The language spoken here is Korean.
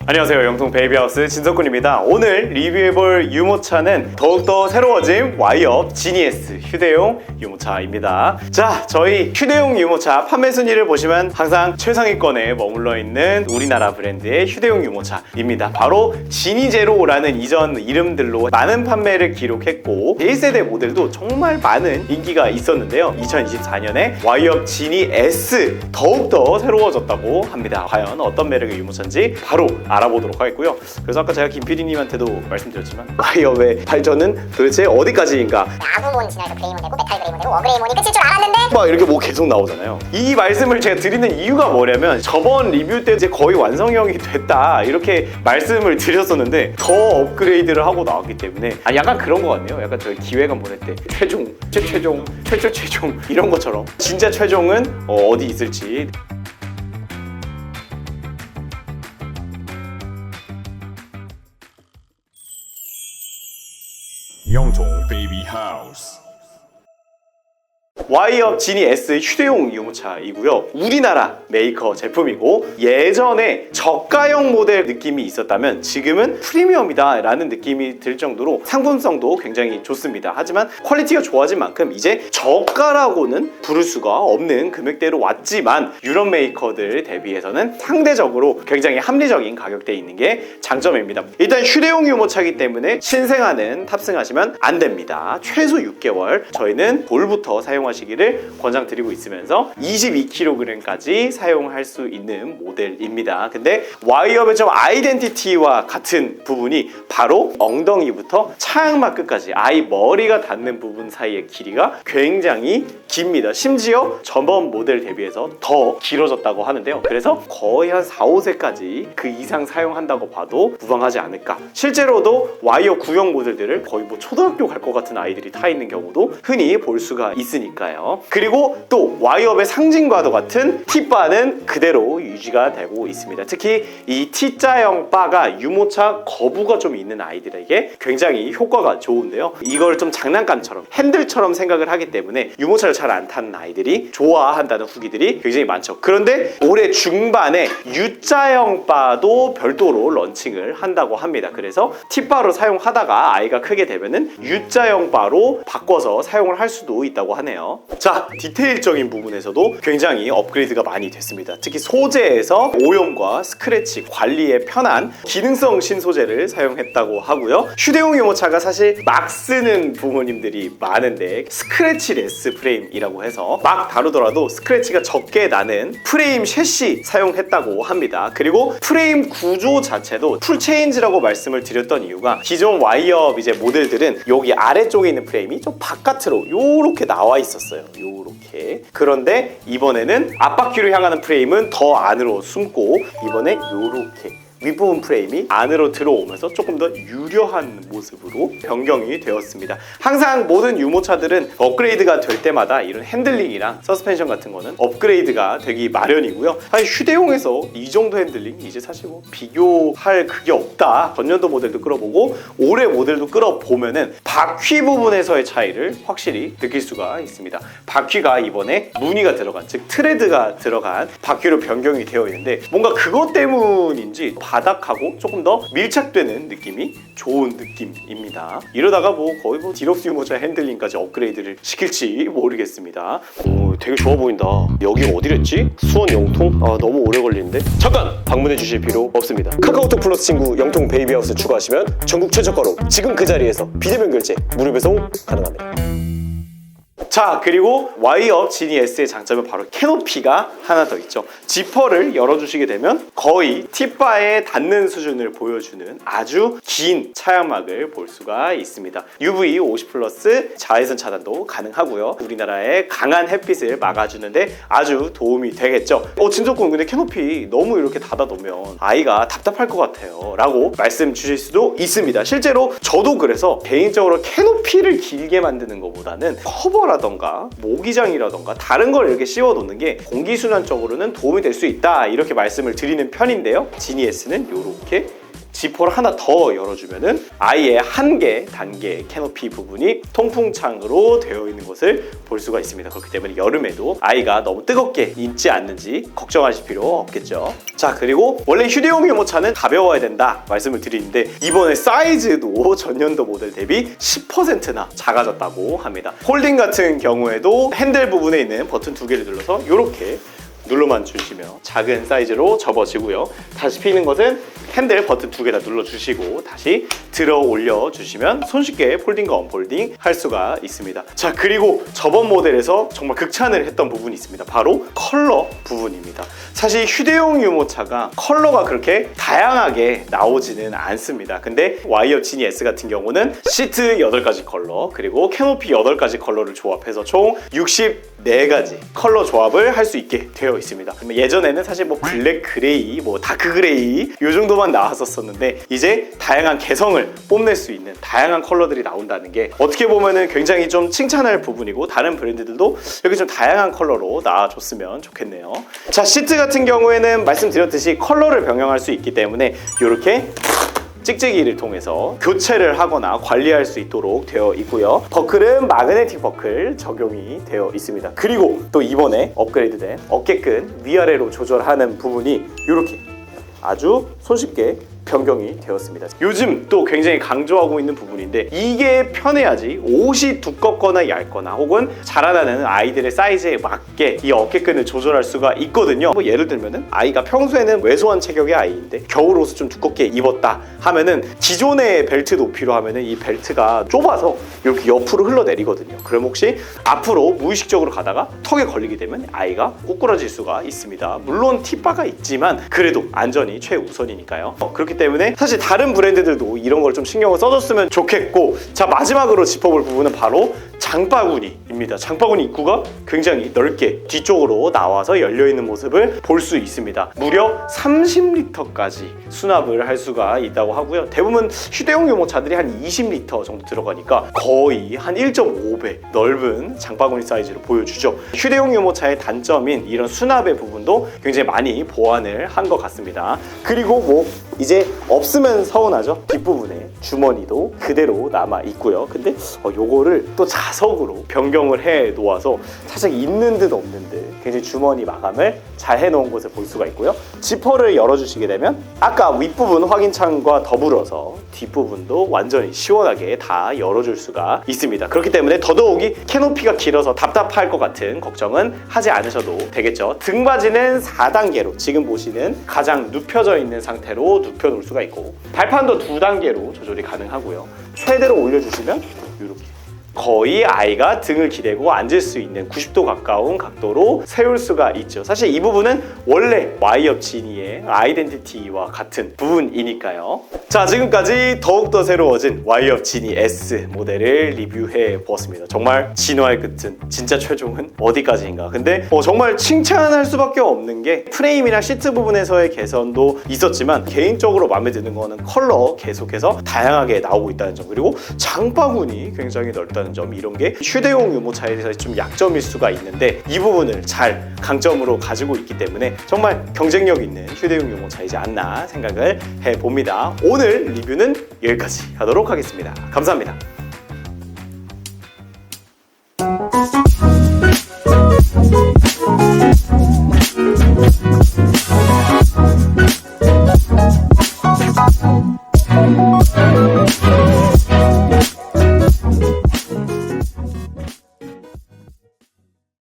안녕하세요, 영통 베이비하우스 진석군입니다. 오늘 리뷰해볼 유모차는 더욱더 새로워진 와이업 지니에스 휴대용 유모차입니다. 자, 저희 휴대용 유모차 판매 순위를 보시면 항상 최상위권에 머물러 있는 우리나라 브랜드의 휴대용 유모차입니다. 바로 지니제로라는 이전 이름들로 많은 판매를 기록했고 1세대 모델도 정말 많은 인기가 있었는데요. 2024년에 와이업 지니 S 더욱더 새로워졌다고 합니다. 과연 어떤 매력의 유모차인지 바로 알아보도록 하겠고요. 그래서 아까 제가 김 PD님한테도 말씀드렸지만 와이업의 발전은 도대체 어디까지인가? 아구몬 지나서 그레이몬 되고 메탈 그레이몬 되고 워그레이몬이 끝일 줄 알았는데 막 이렇게 뭐 계속 나오잖아요. 이 말씀을 제가 드리는 이유가 뭐냐면 저번 리뷰 때 이제 거의 완성형이 됐다 이렇게 말씀을 드렸었는데 더 업그레이드를 하고 나왔기 때문에 약간 그런 거 같네요. 약간 저희 기획안 보낼 때 최종, 최종 이런 것처럼 진짜 최종은 어디 있을지. 영통 베이비 하우스. 와이업 지니 S 휴대용 유모차이고요. 우리나라 메이커 제품이고 예전에 저가형 모델 느낌이 있었다면 지금은 프리미엄이다 라는 느낌이 들 정도로 상품성도 굉장히 좋습니다. 하지만 퀄리티가 좋아진 만큼 이제 저가라고는 부를 수가 없는 금액대로 왔지만 유럽 메이커들 대비해서는 상대적으로 굉장히 합리적인 가격대에 있는 게 장점입니다. 일단 휴대용 유모차이기 때문에 신생아는 탑승하시면 안 됩니다. 최소 6개월 저희는 볼부터 사용하시기를 권장드리고 있으면서 22kg까지 사용할 수 있는 모델입니다. 근데 와이업의 좀 아이덴티티와 같은 부분이 바로 엉덩이부터 차양막 끝까지 아이 머리가 닿는 부분 사이의 길이가 굉장히 깁니다. 심지어 전번 모델 대비해서 더 길어졌다고 하는데요. 그래서 거의 한 4, 5세까지 그 이상 사용한다고 봐도 무방하지 않을까. 실제로도 와이어 구형 모델들을 거의 뭐 초등학교 갈 것 같은 아이들이 타 있는 경우도 흔히 볼 수가 있으니까요. 그리고 또 와이업의 상징과도 같은 T바는 그대로 유지가 되고 있습니다. 특히 이 T자형 바가 유모차 거부가 좀 있는 아이들에게 굉장히 효과가 좋은데요. 이걸 좀 장난감처럼 핸들처럼 생각을 하기 때문에 유모차를 잘 안 타는 아이들이 좋아한다는 후기들이 굉장히 많죠. 그런데 올해 중반에 U자형 바도 별도로 런칭을 한다고 합니다. 그래서 T바로 사용하다가 아이가 크게 되면은 U자형 바로 바꿔서 사용을 할 수도 있다고 하네요. 자, 디테일적인 부분에서도 굉장히 업그레이드가 많이 됐습니다. 특히 소재에서 오염과 스크래치 관리에 편한 기능성 신소재를 사용했다고 하고요. 휴대용 유모차가 사실 막 쓰는 부모님들이 많은데 스크래치레스 프레임이라고 해서 막 다루더라도 스크래치가 적게 나는 프레임 셰시 사용했다고 합니다. 그리고 프레임 구조 자체도 풀체인지라고 말씀을 드렸던 이유가 기존 와이업 이제 모델들은 여기 아래쪽에 있는 프레임이 좀 바깥으로 요렇게 나와 있었어요. 요렇게. 그런데 이번에는 앞바퀴로 향하는 프레임은 더 안으로 숨고 이번에 요렇게 윗부분 프레임이 안으로 들어오면서 조금 더 유려한 모습으로 변경이 되었습니다. 항상 모든 유모차들은 업그레이드가 될 때마다 이런 핸들링이랑 서스펜션 같은 거는 업그레이드가 되기 마련이고요. 사실 휴대용에서 이 정도 핸들링 이제 사실 뭐 비교할 그게 없다. 전년도 모델도 끌어보고 올해 모델도 끌어보면은 바퀴 부분에서의 차이를 확실히 느낄 수가 있습니다. 바퀴가 이번에 무늬가 들어간, 즉 트레드가 들어간 바퀴로 변경이 되어 있는데 뭔가 그것 때문인지 바닥하고 조금 더 밀착되는 느낌이 좋은 느낌입니다. 이러다가 뭐 거의 뭐 디럭스 유모차 핸들링까지 업그레이드를 시킬지 모르겠습니다. 오, 되게 좋아 보인다. 여기가 어디랬지? 수원 영통? 아, 너무 오래 걸리는데? 잠깐! 방문해 주실 필요 없습니다. 카카오톡 플러스 친구 영통 베이비하우스 추가하시면 전국 최저가로 지금 그 자리에서 비대면 결제 무료 배송 가능합니다. 자, 그리고 와이업 지니 S의 장점은 바로 캐노피가 하나 더 있죠. 지퍼를 열어주시게 되면 거의 T바에 닿는 수준을 보여주는 아주 긴 차양막을 볼 수가 있습니다. UV 50+ 자외선 차단도 가능하고요. 우리나라의 강한 햇빛을 막아주는데 아주 도움이 되겠죠. 진석군 근데 캐노피 너무 이렇게 닫아놓으면 아이가 답답할 것 같아요 라고 말씀 주실 수도 있습니다. 실제로 저도 그래서 개인적으로 캐노피를 길게 만드는 것보다는 커버라든가 모기장이라든가 다른 걸 이렇게 씌워 놓는 게 공기순환적으로는 도움이 될 수 있다 이렇게 말씀을 드리는 편인데요. 지니 S는 이렇게 지퍼를 하나 더 열어주면은 아예 한 개 단계 캐노피 부분이 통풍창으로 되어 있는 것을 볼 수가 있습니다. 그렇기 때문에 여름에도 아이가 너무 뜨겁게 있지 않는지 걱정하실 필요 없겠죠. 자, 그리고 원래 휴대용 유모차는 가벼워야 된다 말씀을 드리는데 이번에 사이즈도 전년도 모델 대비 10%나 작아졌다고 합니다. 폴딩 같은 경우에도 핸들 부분에 있는 버튼 두 개를 눌러서 이렇게 눌러만 주시면 작은 사이즈로 접어지고요. 다시 피는 것은 핸들 버튼 두 개 다 눌러주시고 다시 들어 올려 주시면 손쉽게 폴딩과 언폴딩 할 수가 있습니다. 자, 그리고 저번 모델에서 정말 극찬을 했던 부분이 있습니다. 바로 컬러 부분입니다. 사실 휴대용 유모차가 컬러가 그렇게 다양하게 나오지는 않습니다. 근데 와이어 지니 S 같은 경우는 시트 8가지 컬러 그리고 캐노피 8가지 컬러를 조합해서 총 64가지 컬러 조합을 할 수 있게 되어 있습니다. 예전에는 사실 뭐 블랙 그레이, 뭐 다크 그레이 이 정도만 나왔었는데 이제 다양한 개성을 뽐낼 수 있는 다양한 컬러들이 나온다는 게 어떻게 보면은 굉장히 좀 칭찬할 부분이고 다른 브랜드들도 이렇게 좀 다양한 컬러로 나와줬으면 좋겠네요. 자, 시트 같은 경우에는 말씀드렸듯이 컬러를 변경할 수 있기 때문에 이렇게 찍찍이를 통해서 교체를 하거나 관리할 수 있도록 되어 있고요. 버클은 마그네틱 버클 적용이 되어 있습니다. 그리고 또 이번에 업그레이드된 어깨끈 위아래로 조절하는 부분이 이렇게 아주 손쉽게 변경이 되었습니다. 요즘 또 굉장히 강조하고 있는 부분인데 이게 편해야지 옷이 두껍거나 얇거나 혹은 자라나는 아이들의 사이즈에 맞게 이 어깨끈을 조절할 수가 있거든요. 뭐 예를 들면은 아이가 평소에는 왜소한 체격의 아이인데 겨울 옷을 좀 두껍게 입었다 하면은 기존의 벨트 높이로 하면은 이 벨트가 좁아서 이렇게 옆으로 흘러내리거든요. 그럼 혹시 앞으로 무의식적으로 가다가 턱에 걸리게 되면 아이가 꼬꾸라질 수가 있습니다. 물론 팁바가 있지만 그래도 안전이 최우선이니까요. 그렇기 때문에 사실 다른 브랜드들도 이런 걸 좀 신경을 써줬으면 좋겠고, 자, 마지막으로 짚어볼 부분은 바로 장바구니입니다. 장바구니 입구가 굉장히 넓게 뒤쪽으로 나와서 열려있는 모습을 볼 수 있습니다. 무려 30리터까지 수납을 할 수가 있다고 하고요. 대부분 휴대용 유모차들이 한 20리터 정도 들어가니까 거의 한 1.5배 넓은 장바구니 사이즈로 보여주죠. 휴대용 유모차의 단점인 이런 수납의 부분도 굉장히 많이 보완을 한 것 같습니다. 그리고 뭐 이제 없으면 서운하죠. 뒷부분에 주머니도 그대로 남아 있고요. 근데 요거를 또 자석으로 변경을 해 놓아서 살짝 있는 듯 없는 듯 굉장히 주머니 마감을 잘 해놓은 것을 볼 수가 있고요. 지퍼를 열어주시게 되면 아까 윗부분 확인창과 더불어서 뒷부분도 완전히 시원하게 다 열어줄 수가 있습니다. 그렇기 때문에 더더욱이 캐노피가 길어서 답답할 것 같은 걱정은 하지 않으셔도 되겠죠. 등받이는 4단계로 지금 보시는 가장 눕혀져 있는 상태로 눕혀놓을 수가 있고 발판도 2단계로 조절이 가능하고요. 최대로 올려주시면 이렇게 거의 아이가 등을 기대고 앉을 수 있는 90도 가까운 각도로 세울 수가 있죠. 사실 이 부분은 원래 와이업 지니의 아이덴티티와 같은 부분이니까요. 자, 지금까지 더욱더 새로워진 와이업 지니 S 모델을 리뷰해 보았습니다. 정말 진화의 끝은 진짜 최종은 어디까지인가. 근데 정말 칭찬할 수밖에 없는 게 프레임이나 시트 부분에서의 개선도 있었지만 개인적으로 마음에 드는 거는 컬러 계속해서 다양하게 나오고 있다는 점, 그리고 장바구니 굉장히 넓다는 점, 이런 게 휴대용 유모차에 대해서 좀 약점일 수가 있는데 이 부분을 잘 강점으로 가지고 있기 때문에 정말 경쟁력 있는 휴대용 유모차이지 않나 생각을 해봅니다. 오늘 리뷰는 여기까지 하도록 하겠습니다. 감사합니다.